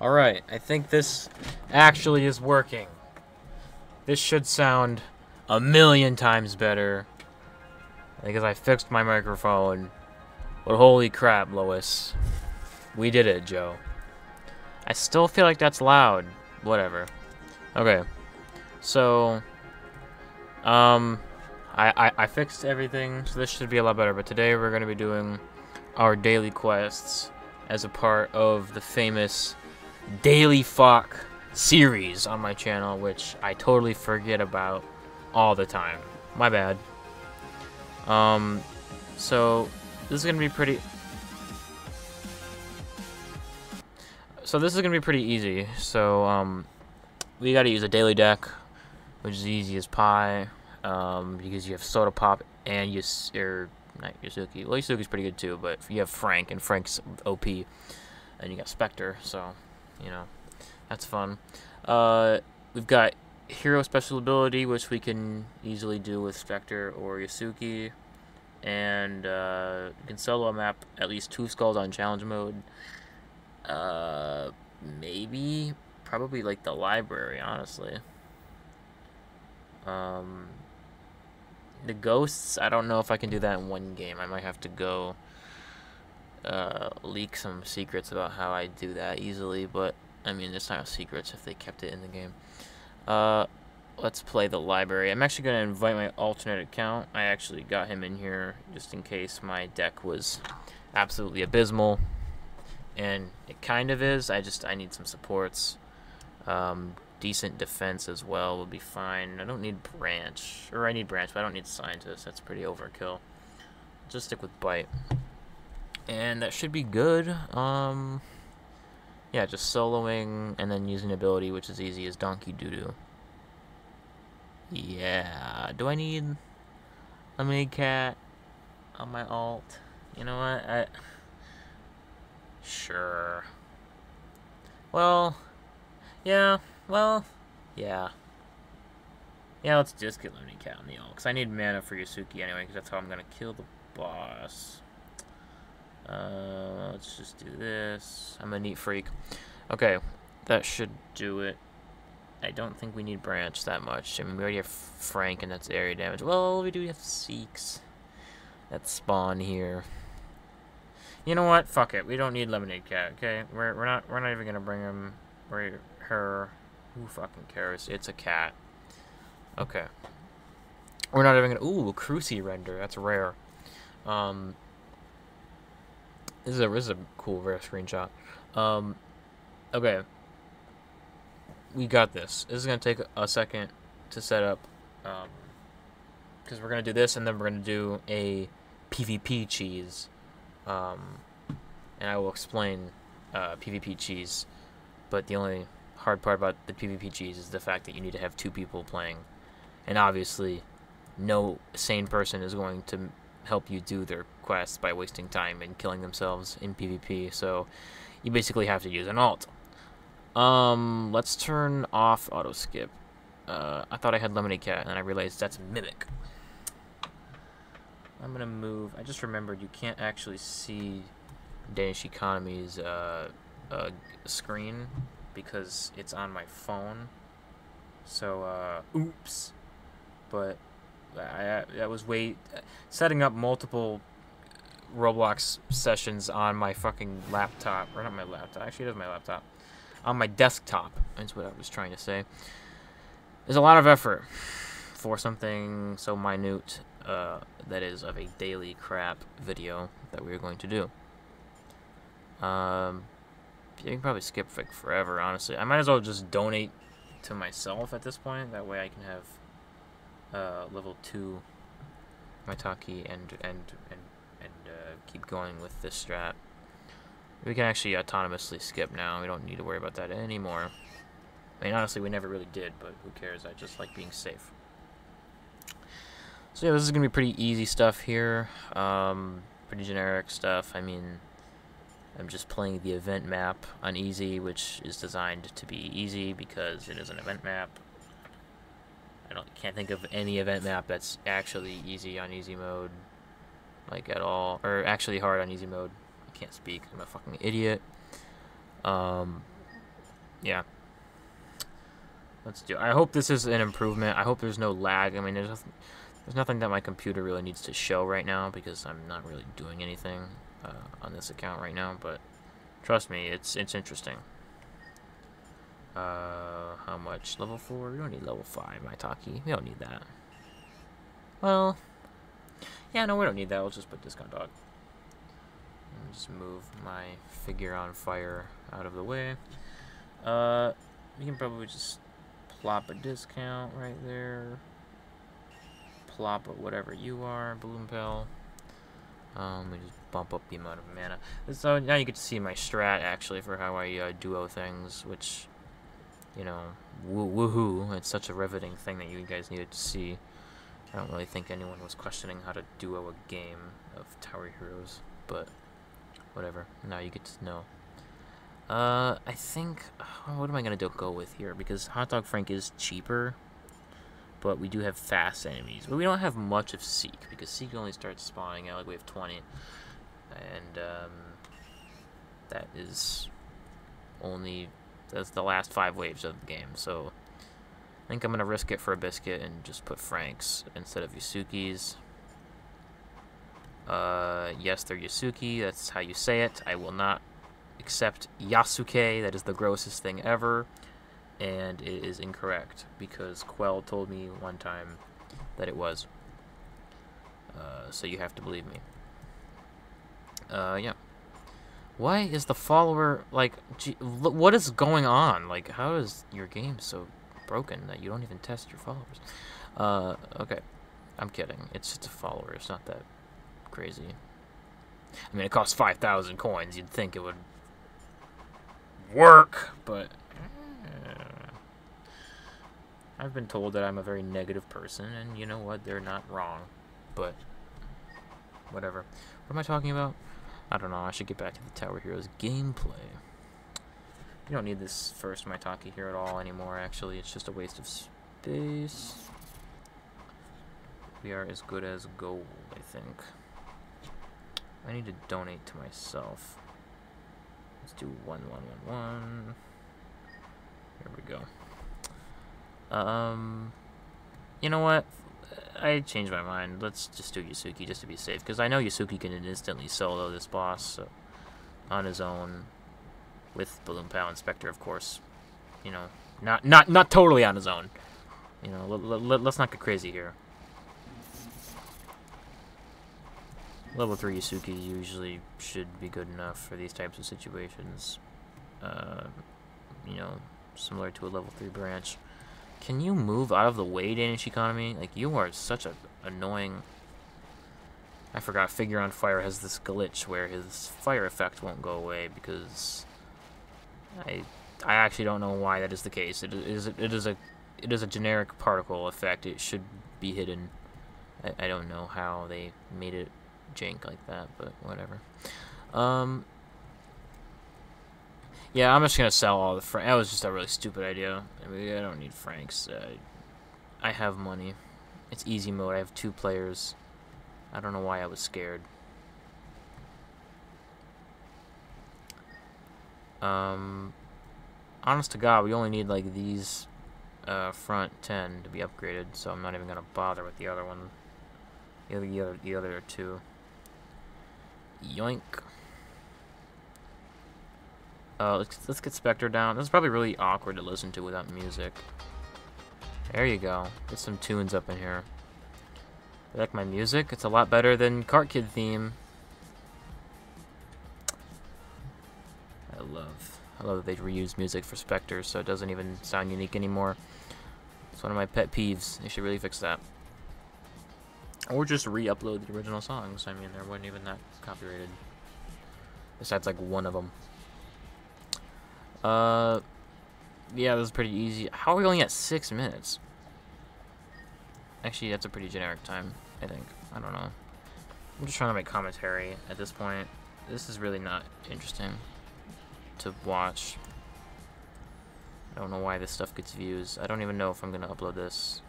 Alright, I think this actually is working. This should sound a million times better. Because I fixed my microphone. But holy crap, Lois. We did it, Joe. I still feel like that's loud. Whatever. Okay. So, I fixed everything, so this should be a lot better. But today we're going to be doing our daily quests as a part of the famous Daily Fuck series on my channel, which I totally forget about all the time. My bad. So this is gonna be pretty. So this is gonna be pretty easy. So we gotta use a daily deck, which is easy as pie. Because you have Soda Pop and not Yasuki. Well, Yasuki's pretty good too, but you have Frank, and Frank's OP, and you got Spectre, so you know that's fun. We've got Hero Special Ability, which we can easily do with Spectre or Yasuki, and you can solo a map at least 2 skulls on challenge mode. Probably like the library, honestly. The ghosts, I don't know if I can do that in one game. I might have to go leak some secrets about how I do that easily, but I mean, it's not secrets if they kept it in the game. Let's play the library. I'm actually going to invite my alternate account. I actually got him in here just in case my deck was absolutely abysmal, and it kind of is. I need some supports. Decent defense as well would be fine. I don't need branch, or I need branch, but I don't need scientist. That's pretty overkill. Just stick with bite, and that should be good. Yeah, just soloing and then using ability, which is easy as Donkey Doodoo. Yeah, do I need Lemonade Cat on my alt? You know what? Sure. Well, yeah. Well, yeah. Yeah, let's just get Lemonade Cat on the ult, because I need mana for Yasuki anyway, because that's how I'm going to kill the boss. Let's just do this. I'm a neat freak. Okay, that should do it. I don't think we need branch that much. I mean, we already have Frank, and that's area damage. Well, we do have Seeks that spawn here. You know what? Fuck it. We don't need Lemonade Cat. Okay, we're not even gonna bring him or her. Who fucking cares? It's a cat. Okay. We're not even gonna. Ooh, Cruci render. That's rare. This is a cool rare screenshot. Okay. We got this. This is gonna take a second to set up, because we're gonna do this, and then we're gonna do a PvP cheese, and I will explain PvP cheese. But the only hard part about the PvP cheese is the fact that you need to have 2 people playing, and obviously, no sane person is going to help you do their quests by wasting time and killing themselves in PvP. So you basically have to use an alt. Let's turn off auto skip. I thought I had Lemonade Cat, and then I realized that's Mimic. I'm gonna move. I just remembered you can't actually see Danish Economy's screen because it's on my phone. So, oops. But I was setting up multiple Roblox sessions on my fucking laptop, or not my laptop. Actually, it is my laptop. On my desktop, is what I was trying to say. There's a lot of effort for something so minute that is of a daily crap video that we're going to do. You can probably skip like forever, honestly. I might as well just donate to myself at this point. That way I can have level 2 Maitake and keep going with this strat. We can actually autonomously skip now. We don't need to worry about that anymore. I mean, honestly, we never really did, but who cares? I just like being safe. So yeah, this is going to be pretty easy stuff here. Pretty generic stuff. I mean, I'm just playing the event map on easy, which is designed to be easy because it is an event map. Can't think of any event map that's actually easy on easy mode, like at all, or actually hard on easy mode. I can't speak. I'm a fucking idiot. Yeah. Let's do it. I hope this is an improvement. I hope there's no lag. I mean, there's nothing that my computer really needs to show right now because I'm not really doing anything on this account right now, but trust me, it's interesting. How much? Level 4? We don't need level 5, my talkie. We don't need that. Well, yeah, no, we don't need that. We'll just put discount dog. Just move my figure on fire out of the way. We can probably just plop a discount right there. Plop at whatever you are, Balloon Pal. We just bump up the amount of mana. So now you get to see my strat actually for how I duo things, which, you know, woohoo! It's such a riveting thing that you guys needed to see. I don't really think anyone was questioning how to duo a game of Tower Heroes, but whatever. Now you get to know. I think, what am I gonna go with here? Because Hot Dog Frank is cheaper, but we do have fast enemies. But we don't have much of Seek, because Seek only starts spawning out like we have 20, and that is only that's the last 5 waves of the game. So I think I'm gonna risk it for a biscuit and just put Franks instead of Yasuki's. Yes, they're Yasuki. That's how you say it. I will not accept Yasuke. That is the grossest thing ever, and it is incorrect because Quell told me one time that it was. So you have to believe me. Yeah. Why is the follower like? Gee, what is going on? Like, how is your game so broken that you don't even test your followers? Okay, I'm kidding. It's just a follower. It's not that crazy. I mean, it costs 5,000 coins. You'd think it would work, but I've been told that I'm a very negative person, and you know what? They're not wrong, but whatever. What am I talking about? I don't know. I should get back to the Tower Heroes gameplay. You don't need this first Maitake here at all anymore, actually. It's just a waste of space. We are as good as gold, I think. I need to donate to myself. Let's do 1, 1, 1, 1. Here we go. You know what? I changed my mind. Let's just do Yasuki just to be safe, because I know Yasuki can instantly solo this boss so, on his own, with Balloon Pal and Spectre, of course. You know, not totally on his own. You know, let's not get crazy here. Level 3 Yasuki usually should be good enough for these types of situations. You know, similar to a level 3 branch. Can you move out of the way, Danish Economy? Like, you are such a annoying... I forgot, Figure on Fire has this glitch where his fire effect won't go away because... I actually don't know why that is the case. It is a generic particle effect. It should be hidden. I don't know how they made it jank like that, but whatever. Yeah, I'm just gonna sell all the Franks. That was just a really stupid idea. I mean, I don't need Franks. I have money. It's easy mode. I have 2 players. I don't know why I was scared. Honest to God, we only need like these front 10 to be upgraded, so I'm not even gonna bother with the other one. The other 2. Yoink. Let's get Spectre down. This is probably really awkward to listen to without music. There you go. Get some tunes up in here. I like my music. It's a lot better than Cart Kid theme. I love that they reuse music for Spectre, so it doesn't even sound unique anymore. It's one of my pet peeves. They should really fix that. Or just re-upload the original songs. I mean, there wasn't even that copyrighted. Besides, like, one of them. Yeah, this is pretty easy. How are we only at 6 minutes? Actually, that's a pretty generic time, I think. I don't know. I'm just trying to make commentary at this point. This is really not interesting to watch. I don't know why this stuff gets views. I don't even know if I'm gonna upload this,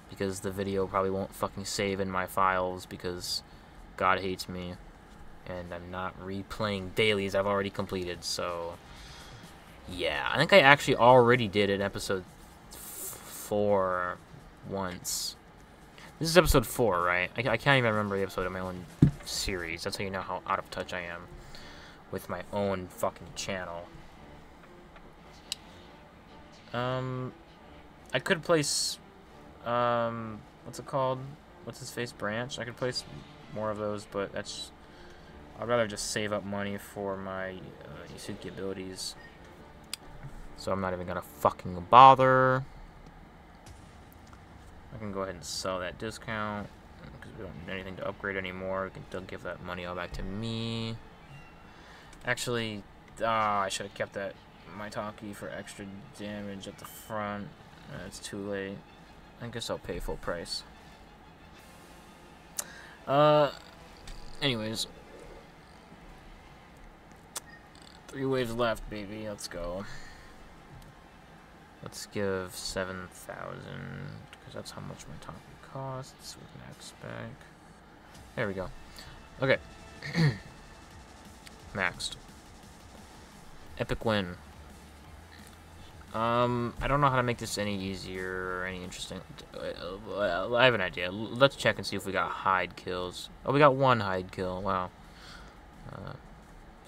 because the video probably won't fucking save in my files because God hates me, and I'm not replaying dailies I've already completed, so Yeah, I think I actually already did an episode 4 once. This is episode 4, right? I can't even remember the episode of my own series. That's how you know how out of touch I am with my own fucking channel. I could place, what's it called? What's his face? Branch? I could place more of those, but that's... I'd rather just save up money for my Yusuke abilities. So I'm not even gonna fucking bother. I can go ahead and sell that discount because we don't need anything to upgrade anymore. We can still give that money all back to me. Actually, I should have kept that Maitake for extra damage at the front. It's too late. I guess I'll pay full price. Anyways. 3 waves left, baby. Let's go. Let's give 7,000, because that's how much Maitake costs with max spec. There we go. Okay. Maxed. Epic win. I don't know how to make this any easier or any interesting. I have an idea. Let's check and see if we got hide kills. Oh, we got 1 hide kill. Wow.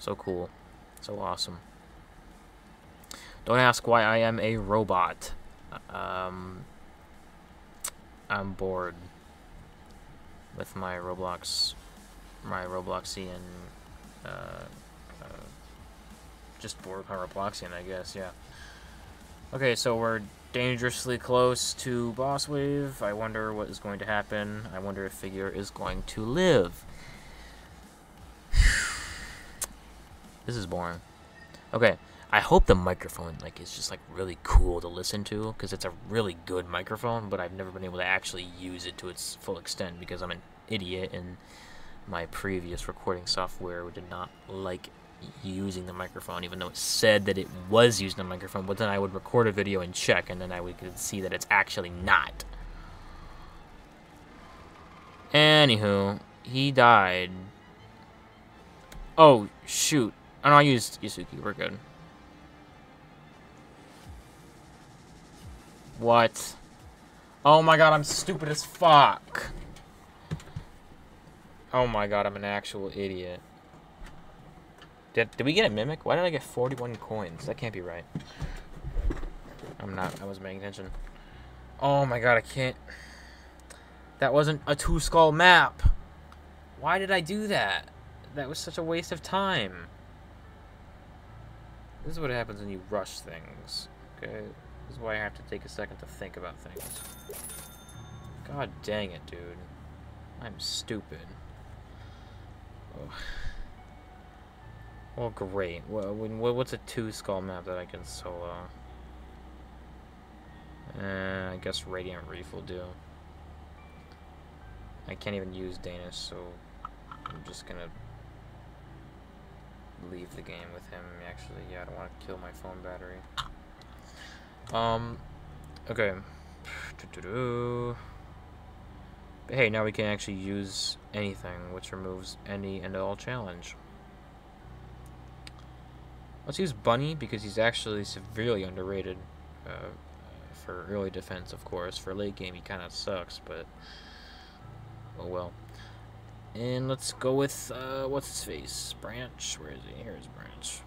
So cool. So awesome. Don't ask why I am a robot. I'm bored with my Robloxian, just bored with my Robloxian, I guess, yeah. Okay, so we're dangerously close to boss wave. I wonder what is going to happen. I wonder if Figure is going to live. This is boring. Okay, I hope the microphone is just really cool to listen to, because it's a really good microphone, but I've never been able to actually use it to its full extent because I'm an idiot and my previous recording software did not like using the microphone, even though it said that it was using the microphone, but then I would record a video and check, and then I could see that it's actually not. Anywho, he died. Oh, shoot. Oh, no, I used Yusuke. We're good. What? Oh my god, I'm stupid as fuck. Oh my god, I'm an actual idiot. Did we get a mimic? Why did I get 41 coins? That can't be right. I wasn't paying attention. Oh my god, I can't. That wasn't a 2-skull map. Why did I do that? That was such a waste of time. This is what happens when you rush things. Okay? This is why I have to take a second to think about things. God dang it, dude. I'm stupid. Oh. Well, great. What's a 2-skull map that I can solo? I guess Radiant Reef will do. I can't even use Danish, so I'm just gonna leave the game with him. Actually, yeah, I don't want to kill my phone battery. Okay. But hey, now we can actually use anything, which removes any and all challenge. Let's use Bunny, because he's actually severely underrated. For early defense, of course. For late game, he kind of sucks, but oh well. And let's go with, what's his face? Branch? Where is he? Here's Branch.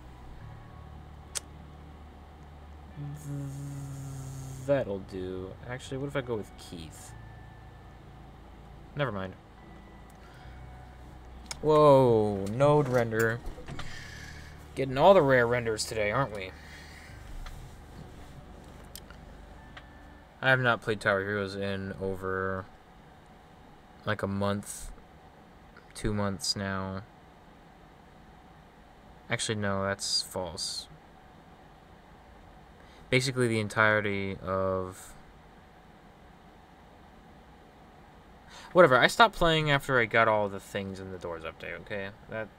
That'll do. Actually, what if I go with Keith? Never mind. Whoa, node render. Getting all the rare renders today, aren't we? I have not played Tower Heroes in over like a month, 2 months now. Actually, no, that's false. Basically, the entirety of... Whatever, I stopped playing after I got all the things in the Doors update, okay?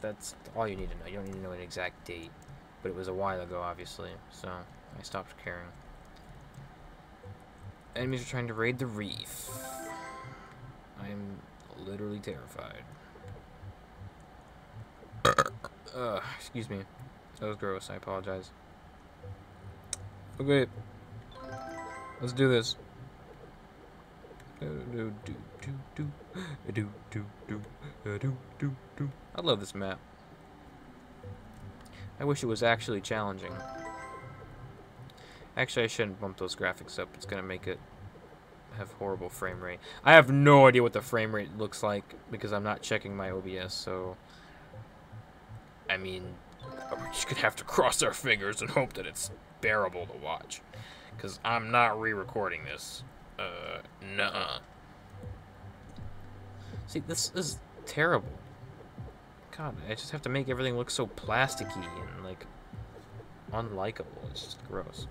That's all you need to know. You don't need to know an exact date. But it was a while ago, obviously, so I stopped caring. Enemies are trying to raid the reef. I'm literally terrified. Excuse me. That was gross. I apologize. Okay. Let's do this. I love this map. I wish it was actually challenging. Actually, I shouldn't bump those graphics up. It's gonna make it have horrible frame rate. I have no idea what the frame rate looks like because I'm not checking my OBS, so... I mean, we're just gonna have to cross our fingers and hope that it's bearable to watch. Because I'm not re-recording this. Nuh-uh. See, this is terrible. God, I just have to make everything look so plasticky and, like, unlikable. It's just gross.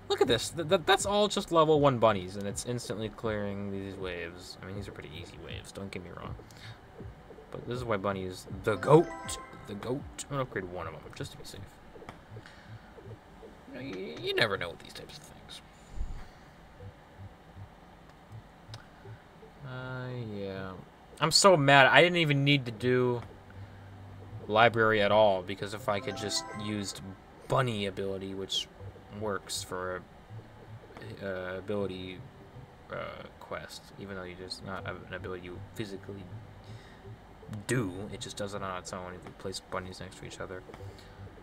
Look at this. That's all just level 1 bunnies, and it's instantly clearing these waves. I mean, these are pretty easy waves, don't get me wrong. But this is why Bunny is the GOAT. The GOAT. I'm going to upgrade one of them, just to be safe. You know, you never know with these types of things. Yeah. I'm so mad. I didn't even need to do library at all, because if I could just use Bunny ability, which works for ability quest, even though you just not have an ability you physically do, it just does it on its own if you place bunnies next to each other.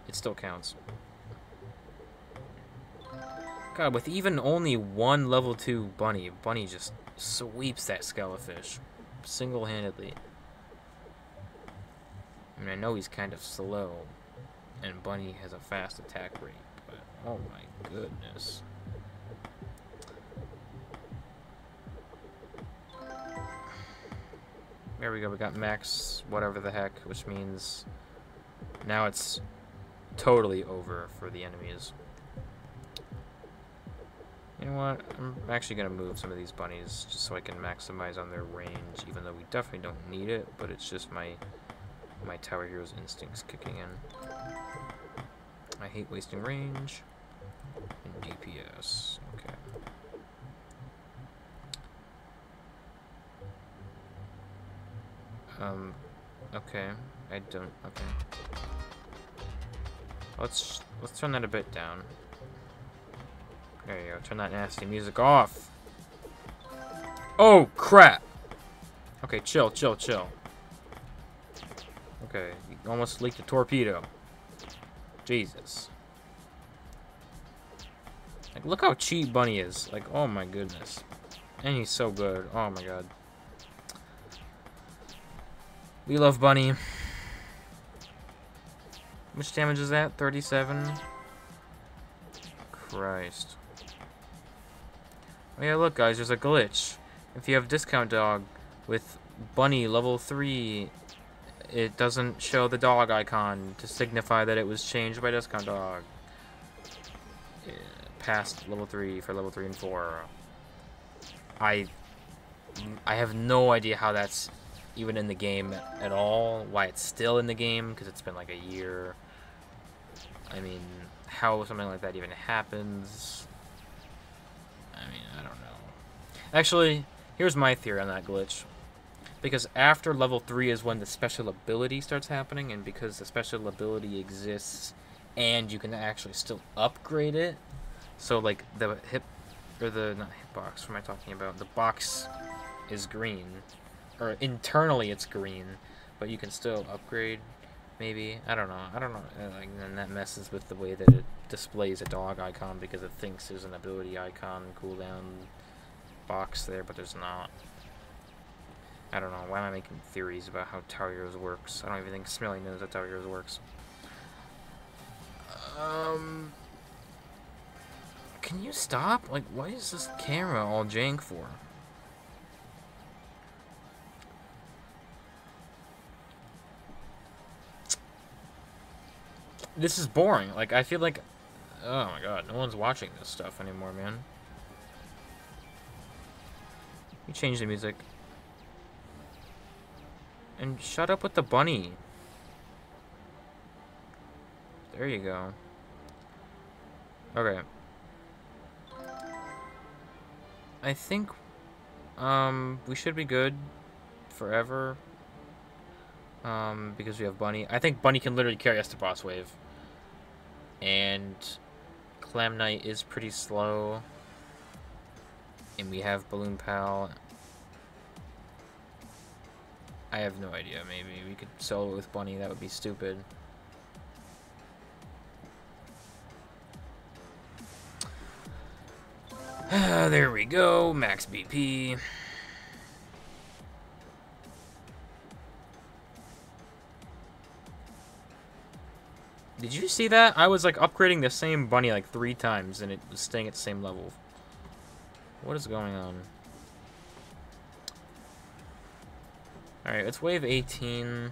It still counts. God, with even only one level 2 bunny, Bunny just sweeps that Skelefish single-handedly. I mean, I know he's kind of slow, and Bunny has a fast attack rate, but oh my goodness. There we go, we got max whatever the heck, which means now it's totally over for the enemies. You know what, I'm actually going to move some of these bunnies just so I can maximize on their range, even though we definitely don't need it, but it's just my Tower Hero's instincts kicking in. I hate wasting range and DPS. Okay. Okay. I don't. Okay. Let's turn that a bit down. There you go. Turn that nasty music off. Oh crap. Okay, chill, chill, chill. Okay, you almost leaked a torpedo. Jesus. Like, look how cheap Bunny is. Like, oh my goodness. And he's so good. Oh my god. We love Bunny. How much damage is that? 37? Christ. Oh yeah, look guys, there's a glitch. If you have Discount Dog with Bunny level 3, it doesn't show the dog icon to signify that it was changed by Discount Dog. Yeah, past level 3 for level 3 and 4. I have no idea how that's even in the game at all, why it's still in the game, because it's been like a year. I mean, how something like that even happens. I mean, I don't know. Actually, here's my theory on that glitch. Because after level 3 is when the special ability starts happening, and because the special ability exists and you can actually still upgrade it, so like the not hitbox, what am I talking about? The box is green, or internally it's green, but you can still upgrade, maybe. I don't know. Like, and that messes with the way that it displays a dog icon because it thinks there's an ability icon cooldown box there, but there's not. I don't know. Why am I making theories about how Tower Heroes works? I don't even think Smelly knows how Tower Heroes works. Can you stop? Like, what is this camera all jank for? This is boring. Like, I feel like... Oh my god, no one's watching this stuff anymore, man. You change the music. And shut up with the bunny. There you go. Okay. I think we should be good forever. Because we have Bunny. I think Bunny can literally carry us to boss wave. And Clam Knight is pretty slow. And we have Balloon Pal. I have no idea. Maybe we could solo with Bunny. That would be stupid. There we go. Max BP. Did you see that? I was like upgrading the same bunny like 3 times and it was staying at the same level. What is going on? Alright, it's wave 18.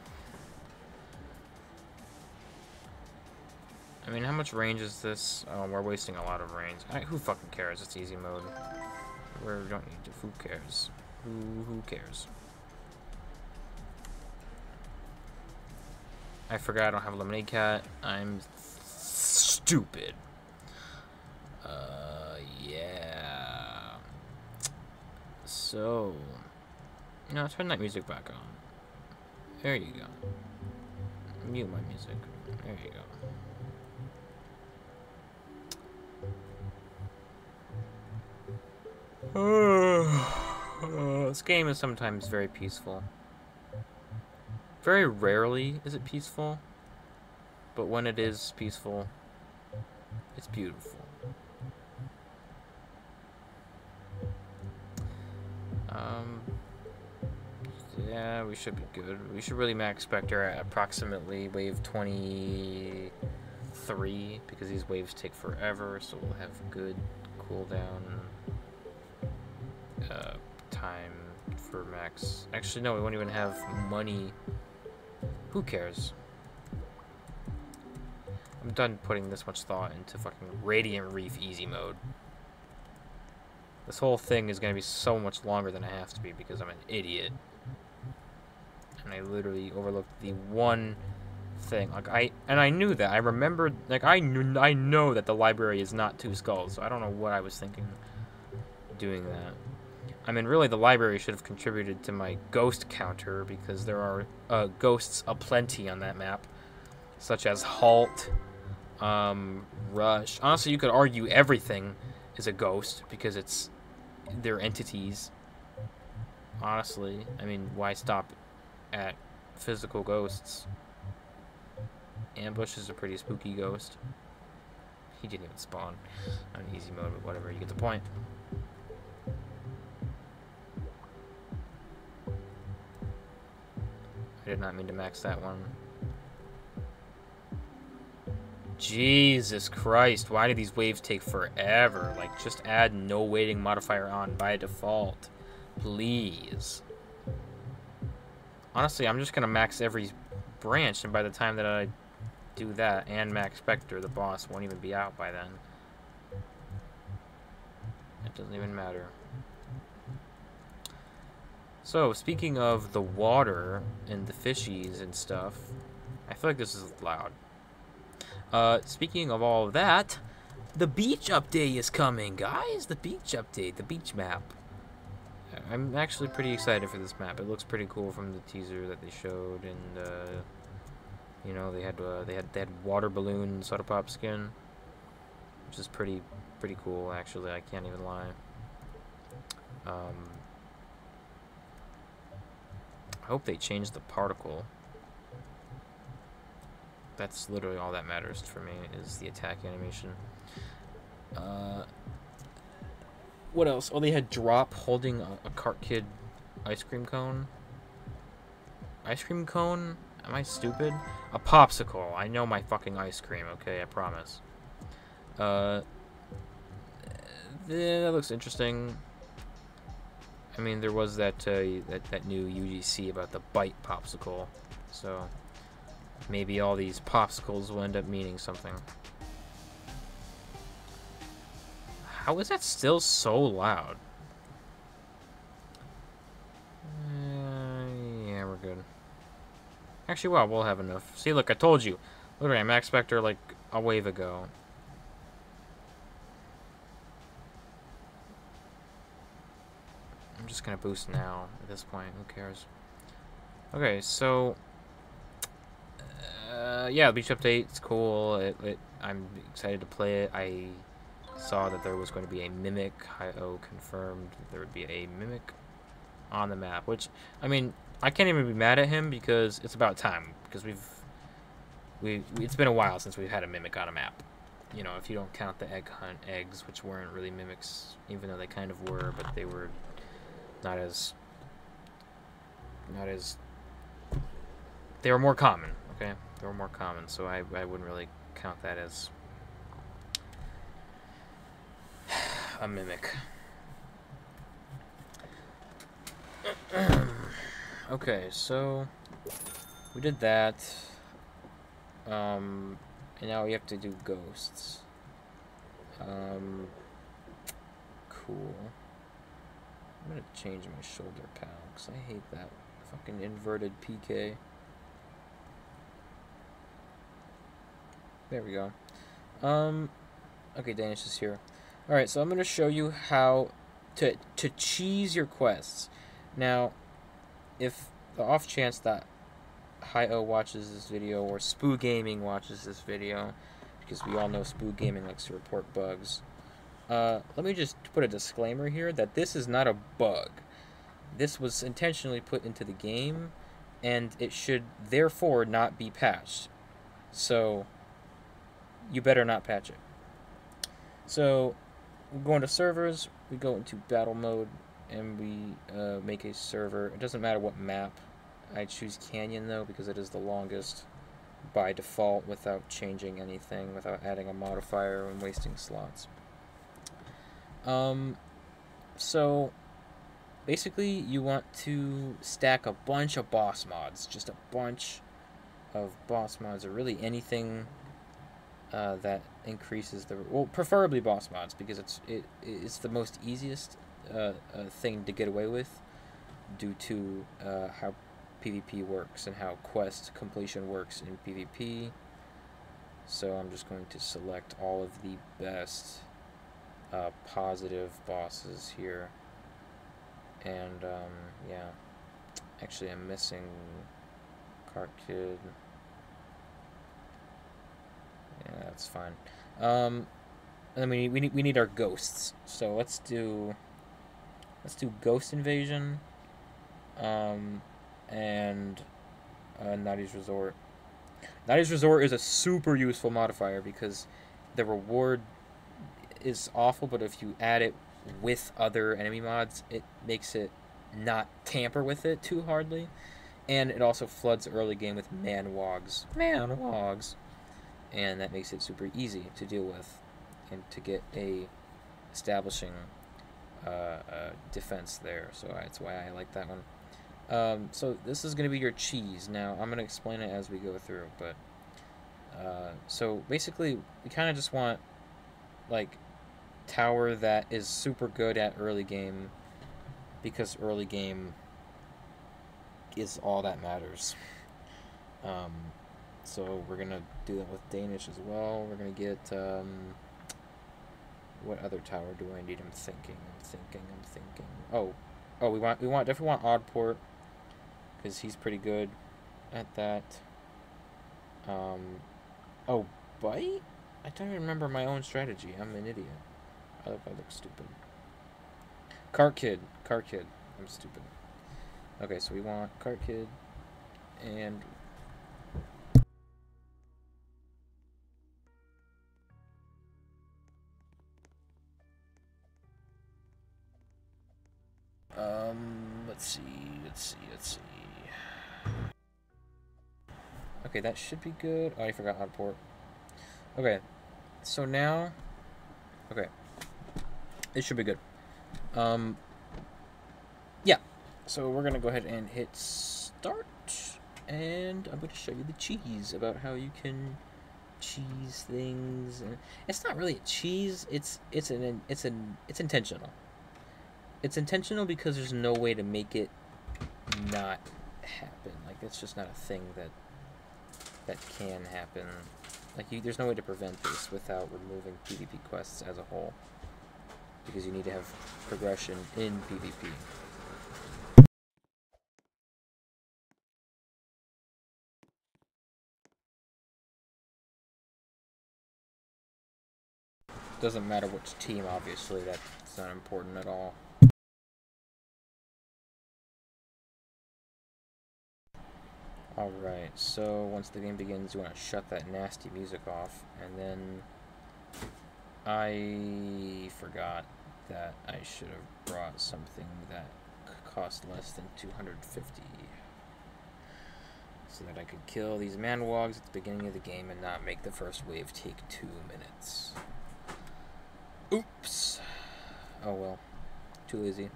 I mean, how much range is this? Oh, we're wasting a lot of range. Who fucking cares? It's easy mode. We don't need to. Who cares? Who cares? I forgot I don't have a lemonade cat. I'm stupid. Yeah. So, no, turn that music back on. There you go. Mute my music. There you go. This game is sometimes very peaceful. Very rarely is it peaceful, but when it is peaceful, it's beautiful. Yeah, we should be good. We should really max Spectre at approximately wave 23, because these waves take forever, so we'll have good cooldown time for max. Actually, no, we won't even have money. Who cares? I'm done putting this much thought into fucking Radiant Reef easy mode. This whole thing is gonna be so much longer than it has to be because I'm an idiot. And I literally overlooked the one thing. Like I knew that. I remembered, like I know that the library is not 2 skulls, so I don't know what I was thinking doing that. I mean, really, the library should have contributed to my ghost counter, because there are ghosts aplenty on that map, such as Halt, Rush. Honestly, you could argue everything is a ghost, because they're entities. Honestly, I mean, why stop at physical ghosts? Ambush is a pretty spooky ghost. He didn't even spawn on easy mode, but whatever, you get the point. I did not mean to max that one. Jesus Christ, why do these waves take forever? Like, just add no waiting modifier on by default. Please. Honestly, I'm just gonna max every branch, and by the time that I do that and max Spectre, the boss won't even be out by then. It doesn't even matter. So, speaking of the water and the fishies and stuff, I feel like this is loud. Speaking of all of that, the beach update is coming, guys! The beach update, the beach map. I'm actually pretty excited for this map. It looks pretty cool from the teaser that they showed, and, you know, they had water balloon soda pop skin, which is pretty cool, actually, I can't even lie. I hope they change the particle. That's literally all that matters for me, is the attack animation. What else? Oh, they had Drop holding a Cart Kid ice cream cone. Ice cream cone? Am I stupid? A popsicle. I know my fucking ice cream, okay? I promise. Yeah, that looks interesting. I mean, there was that new UGC about the bite popsicle, so maybe all these popsicles will end up meaning something. How is that still so loud? Yeah, we're good. Actually, well, we'll have enough. See, look, I told you. Literally, I max Spectre like a wave ago. I'm just gonna boost now at this point. Who cares? Okay, so yeah, the beach update, it's cool. I'm excited to play it. I saw that there was going to be a mimic. Hi-Oh confirmed that there would be a mimic on the map, which, I mean, I can't even be mad at him because it's about time, because it's been a while since we've had a mimic on a map. You know, if you don't count the egg hunt eggs, which weren't really mimics, even though they kind of were, but they were not as they were more common, okay? They were more common, so I wouldn't really count that as a mimic. Okay, so we did that. And now we have to do ghosts. Cool. I'm gonna change my shoulder pal, because I hate that fucking inverted PK. There we go. Okay, Danish is here. Alright, so I'm gonna show you how to cheese your quests. Now, if the off chance that Hi-Oh watches this video, or Spoo Gaming watches this video, because we all know Spoo Gaming likes to report bugs, let me just put a disclaimer here that this is not a bug. This was intentionally put into the game, and it should therefore not be patched. So, you better not patch it. So, we go into servers, we go into battle mode, and we make a server. It doesn't matter what map. I choose Canyon though, because it is the longest by default without changing anything, without adding a modifier and wasting slots. So basically you want to stack a bunch of boss mods, just a bunch of boss mods, or really anything that increases the, well, preferably boss mods, because it's the most easiest thing to get away with due to how PvP works and how quest completion works in PvP. So I'm just going to select all of the best positive bosses here, and yeah, actually I'm missing Cart Kid. Yeah, that's fine. And then we need our ghosts. So let's do Ghost Invasion, and Nadi's Resort. Nadi's Resort is a super useful modifier because the reward is awful, but if you add it with other enemy mods, it makes it not tamper with it too hardly, and it also floods early game with man-wogs, and that makes it super easy to deal with and to get a establishing defense there. So that's why I like that one. So this is going to be your cheese. Now, I'm going to explain it as we go through, but, so basically, we kind of just want, like, tower that is super good at early game, because early game is all that matters. So we're going to do that with Danish as well. We're going to get, what other tower do I need? I'm thinking. Oh, we definitely want Oddport, because he's pretty good at that. Oh, Bite? I don't even remember my own strategy. I'm an idiot. I look stupid. Cart Kid. I'm stupid. Okay, so we want Cart Kid, and let's see. Okay, that should be good. Oh, I forgot Oddport. Okay, so now, okay, it should be good. Yeah, so we're gonna go ahead and hit start, and I'm gonna show you the cheese about how you can cheese things. And it's not really a cheese. It's intentional. It's intentional because there's no way to make it not happen. Like, it's just not a thing that can happen. Like, there's no way to prevent this without removing PvP quests as a whole, because you need to have progression in PvP. Doesn't matter which team, obviously. That's not important at all. Alright, so once the game begins, you want to shut that nasty music off, and then I forgot that I should have brought something that cost less than 250, so that I could kill these manwogs at the beginning of the game and not make the first wave take 2 minutes. Oops! Oh well, too lazy.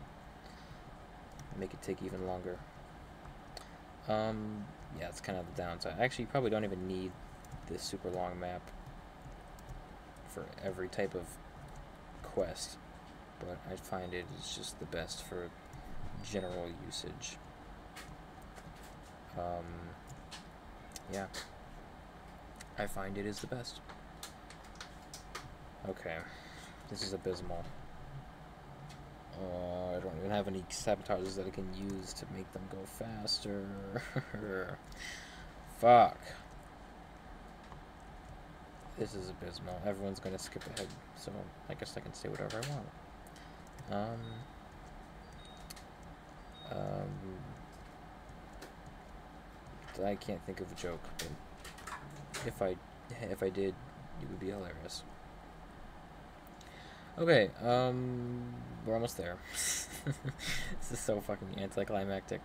Make it take even longer. Yeah, it's kind of the downside. Actually, you probably don't even need this super long map for every type of quest, but I find it is just the best for general usage. Yeah, I find it is the best. Okay, this is abysmal. I don't even have any sabotagers that I can use to make them go faster. Fuck. This is abysmal. Everyone's gonna skip ahead, so I guess I can say whatever I want. I can't think of a joke, but if I did, it would be hilarious. Okay, we're almost there. This is so fucking anticlimactic.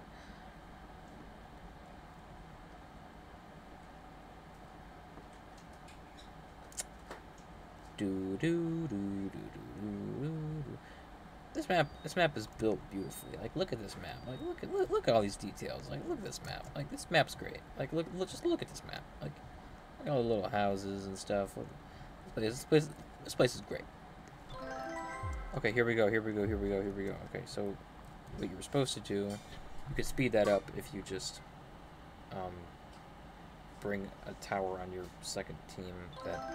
This map is built beautifully. Like, look at this map. Like, look at all these details. Like, look at this map. Like, this map's great. Like, just look at this map. Like all the little houses and stuff. This place is great. Okay, here we go. Okay, so what you were supposed to do, you could speed that up if you just bring a tower on your second team that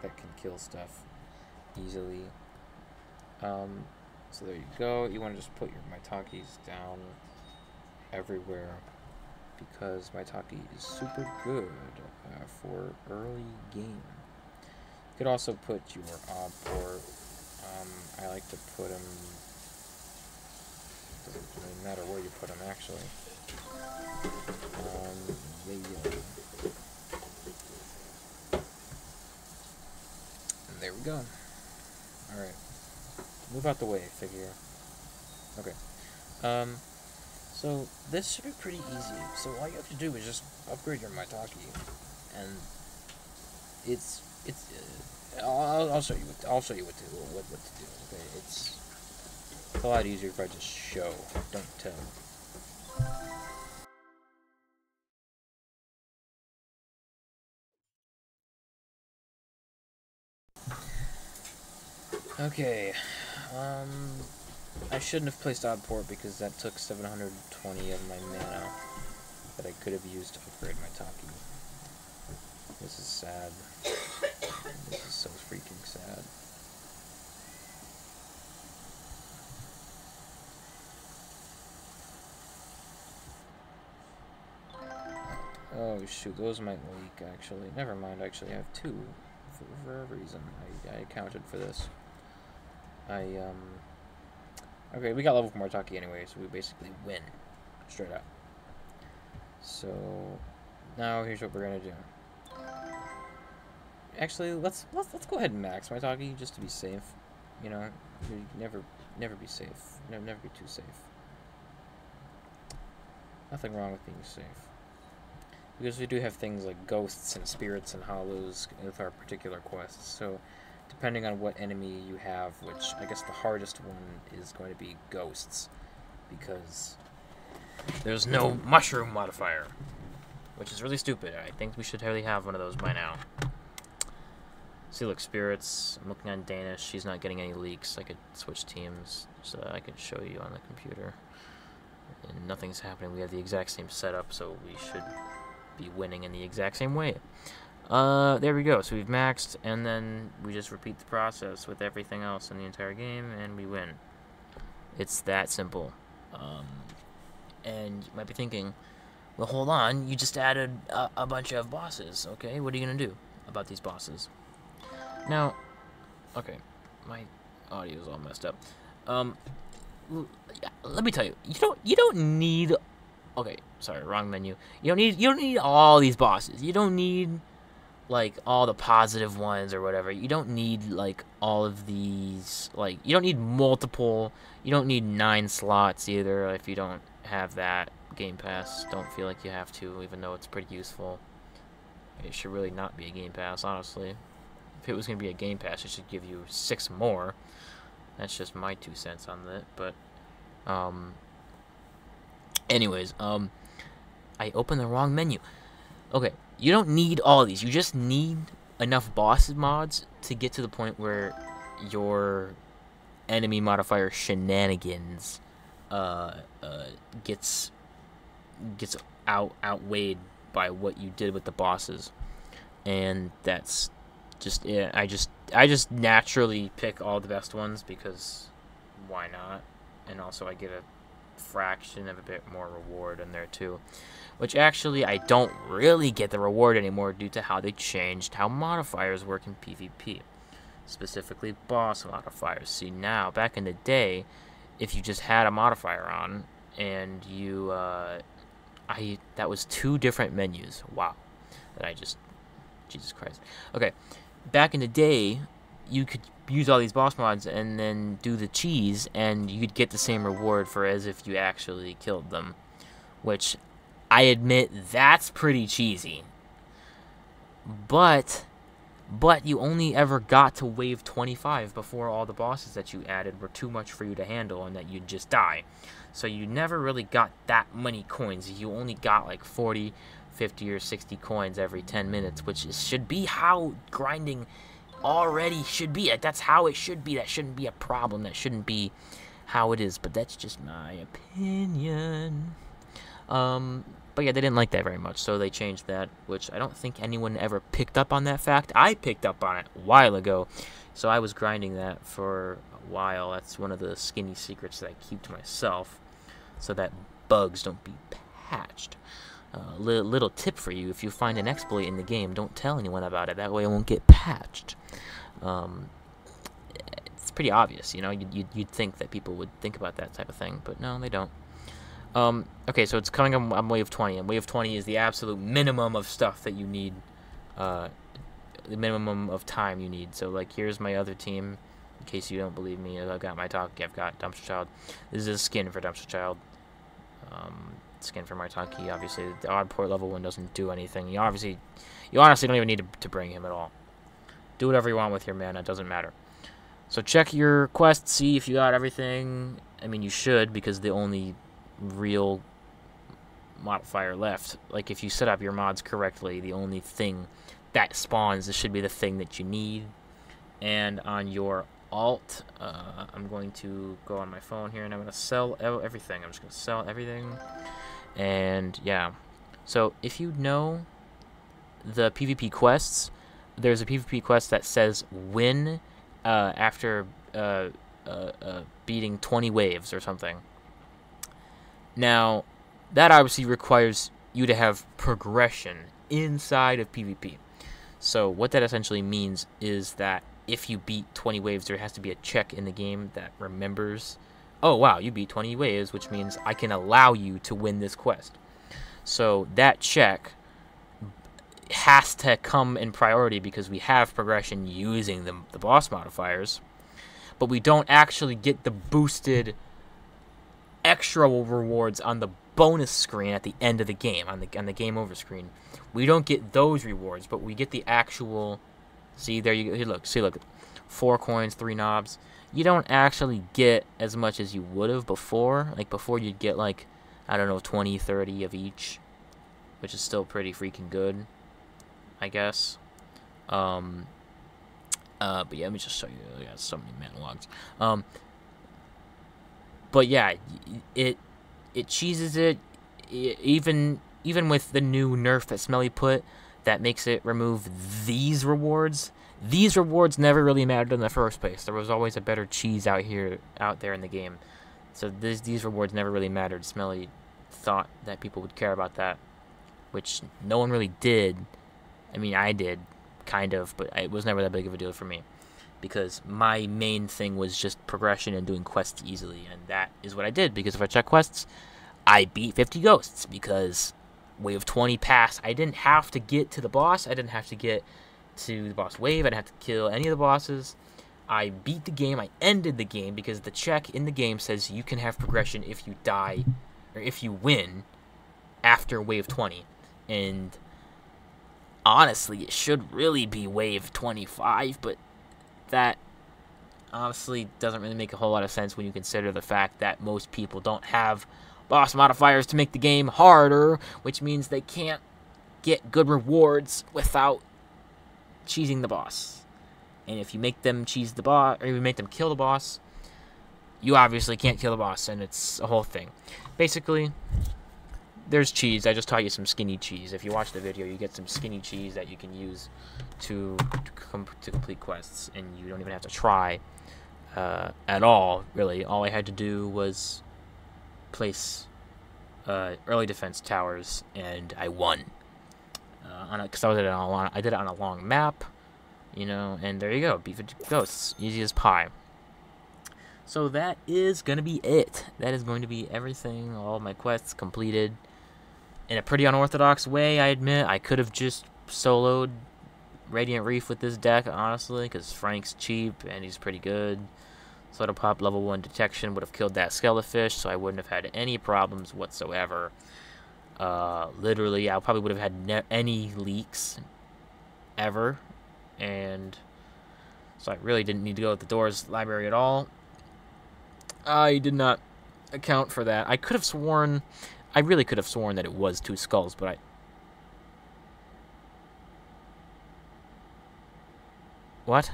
can kill stuff easily. So there you go. You want to just put your Maitakis down everywhere, because Maitaki is super good for early game. You could also put your Ob port. I like to put them. Doesn't really matter where you put them, actually. And there we go. All right. Move out the way, figure. Okay. So this should be pretty easy. So all you have to do is just upgrade your Maitaki, and it's I'll show you what to do. Okay, it's a lot easier if I just show, don't tell. Okay, I shouldn't have placed odd port because that took 720 of my mana that I could have used to upgrade my Taki. This is sad. This is so freaking sad. Oh shoot, those might leak actually. Never mind, actually I have two. For a reason. I accounted for this. Okay, we got level 4 Taki anyway, so we basically win. Straight up. So, now here's what we're gonna do. Actually, let's go ahead and max my Taki just to be safe. You know, you never be safe. Never be too safe. Nothing wrong with being safe. Because we do have things like ghosts and spirits and hollows with our particular quests, so depending on what enemy you have, which I guess the hardest one is going to be ghosts, because there's no mushroom modifier, which is really stupid. I think we should really have one of those by now. See, look, spirits. I'm looking on Danish. She's not getting any leaks. I could switch teams so that I could show you on the computer. And nothing's happening. We have the exact same setup, so we should be winning in the exact same way. There we go. So we've maxed, and then we just repeat the process with everything else in the entire game, and we win. It's that simple. And you might be thinking, well, hold on, you just added a bunch of bosses, okay? What are you going to do about these bosses? Now, Okay, my audio is all messed up. Let me tell you, you don't need. Okay, sorry, wrong menu. You don't need all these bosses. You don't need like all the positive ones or whatever. You don't need like all of these. Like you don't need multiple. You don't need 9 slots either. If you don't have that Game Pass, don't feel like you have to, even though it's pretty useful. It should really not be a Game Pass, honestly. If it was going to be a Game Pass, it should give you 6 more. That's just my 2 cents on that. But, anyways, I opened the wrong menu. Okay, you don't need all these. You just need enough boss mods to get to the point where your enemy modifier shenanigans gets outweighed by what you did with the bosses. And that's just it. I just naturally pick all the best ones because why not? And also I get a fraction of a bit more reward in there too, which actually I don't really get the reward anymore due to how they changed how modifiers work in PvP, specifically boss modifiers. See, now back in the day, if you just had a modifier on and you that was 2 different menus. Wow, Jesus Christ. Okay, back in the day, you could use all these boss mods and then do the cheese, and you'd get the same reward for as if you actually killed them, which I admit that's pretty cheesy. But you only ever got to wave 25 before all the bosses that you added were too much for you to handle and that you'd just die. So you never really got that many coins. You only got like 40, 50, or 60 coins every 10 minutes, which should be how grinding already should be. Like, that's how it should be. That shouldn't be a problem. That shouldn't be how it is. But that's just my opinion. But yeah, they didn't like that very much, so they changed that, which I don't think anyone ever picked up on that fact. I picked up on it a while ago, so I was grinding that for a while. That's one of the skinny secrets that I keep to myself, so that bugs don't be patched. Little tip for you: if you find an exploit in the game, don't tell anyone about it. That way it won't get patched. It's pretty obvious, you know. You'd think that people would think about that type of thing, but no, they don't. Okay, so it's coming on wave 20, and wave 20 is the absolute minimum of stuff that you need, the minimum of time you need. So, like, here's my other team, in case you don't believe me. I've got my talkie, I've got Dumpster Child. This is a skin for Dumpster Child. Skin for my talkie, obviously. The odd port level 1 doesn't do anything. You honestly don't even need to bring him at all. Do whatever you want with your mana, it doesn't matter. So check your quest, see if you got everything. I mean, you should, because the only real modifier left, like if you set up your mods correctly, the only thing that spawns, this should be the thing that you need. And on your alt, I'm going to go on my phone here and I'm going to sell everything. I'm just going to sell everything. And yeah, so if you know the PvP quests, there's a PvP quest that says win after beating 20 waves or something. Now, that obviously requires you to have progression inside of PvP. So what that essentially means is that if you beat 20 waves, there has to be a check in the game that remembers, oh wow, you beat 20 waves, which means I can allow you to win this quest. So that check has to come in priority because we have progression using the boss modifiers, but we don't actually get the boosted extra rewards on the bonus screen at the end of the game, on the game over screen. We don't get those rewards, but we get the actual. See, there you go. Look, 4 coins, 3 knobs. You don't actually get as much as you would have before. Like before, you'd get like, I don't know, 20, 30 of each, which is still pretty freaking good, I guess. But yeah, let me just show you. I got so many monologues. But yeah, it cheeses it. Even with the new nerf that Smelly put, that makes it remove these rewards. These rewards never really mattered in the first place. There was always a better cheese out there in the game. So these rewards never really mattered. Smelly thought that people would care about that, which no one really did. I mean, I did, kind of, but it was never that big of a deal for me. because my main thing was just progression and doing quests easily, and that is what I did, because if I check quests, I beat 50 ghosts, because wave 20 passed. I didn't have to get to the boss. I didn't have to get to the boss wave. I didn't have to kill any of the bosses. I beat the game. I ended the game, because the check in the game says you can have progression if you die, or if you win after wave 20. And honestly, it should really be wave 25, but that honestly doesn't really make a whole lot of sense when you consider the fact that most people don't have boss modifiers to make the game harder, which means they can't get good rewards without cheesing the boss. And if you make them cheese the boss, or you make them kill the boss, you obviously can't kill the boss, and it's a whole thing. Basically, there's cheese. I just taught you some skinny cheese. If you watch the video, you get some skinny cheese that you can use to complete quests, and you don't even have to try at all, really. All I had to do was place early defense towers, and I won. Because I did it on a long map, you know, and there you go. Beat 50 ghosts. Easy as pie. So that is going to be it. That is going to be everything. All my quests completed. In a pretty unorthodox way, I admit. I could have just soloed Radiant Reef with this deck, honestly, because Frank's cheap and he's pretty good. Soda Pop level 1 detection would have killed that Skelefish, so I wouldn't have had any problems whatsoever. Literally, I probably would have had any leaks ever, and so I really didn't need to go at the Doors library at all. I did not account for that. I really could have sworn that it was 2 skulls, but What?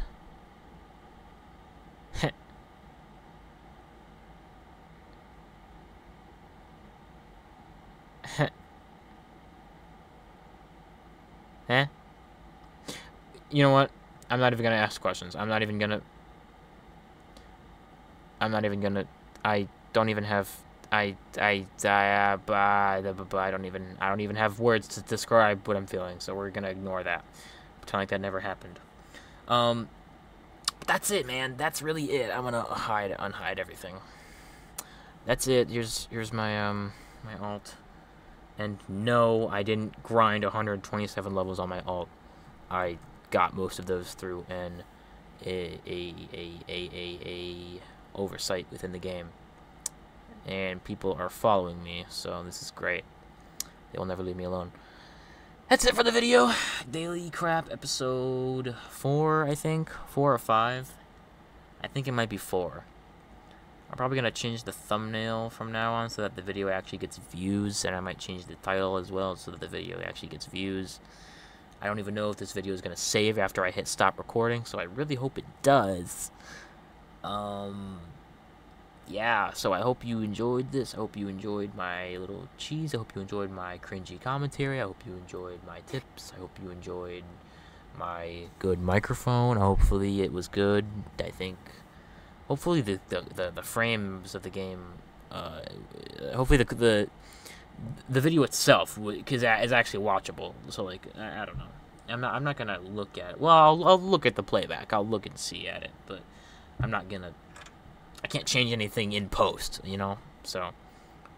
Eh? You know what? I'm not even gonna ask questions. I don't even have. I don't even have words to describe what I'm feeling. So we're gonna ignore that. Pretend like that never happened. That's it, man. That's really it. I'm gonna unhide everything. That's it. Here's my my alt. And no, I didn't grind 127 levels on my alt. I got most of those through an oversight within the game. And people are following me, so this is great. They will never leave me alone. That's it for the video. Daily Crap episode 4, I think. 4 or 5. I think it might be 4. I'm probably going to change the thumbnail from now on so that the video actually gets views, and I might change the title as well so that the video actually gets views. I don't even know if this video is going to save after I hit stop recording, so I really hope it does. Yeah, so I hope you enjoyed this. I hope you enjoyed my little cheese. I hope you enjoyed my cringy commentary. I hope you enjoyed my tips. I hope you enjoyed my good microphone. Hopefully it was good. I think... Hopefully the frames of the game, hopefully the video itself is actually watchable. So like I don't know, I'm not gonna look at it. Well, I'll look at the playback. I'll look and see at it, but I can't change anything in post, you know. So I'm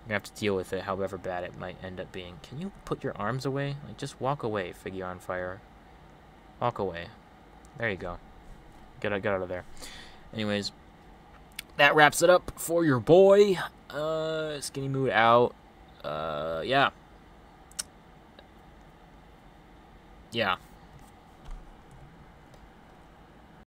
gonna have to deal with it, however bad it might end up being. Can you put your arms away? Like just walk away, Figure on Fire. Walk away. There you go. Get out of there. Anyways. That wraps it up for your boy. SkinnyMood out. Yeah. Yeah.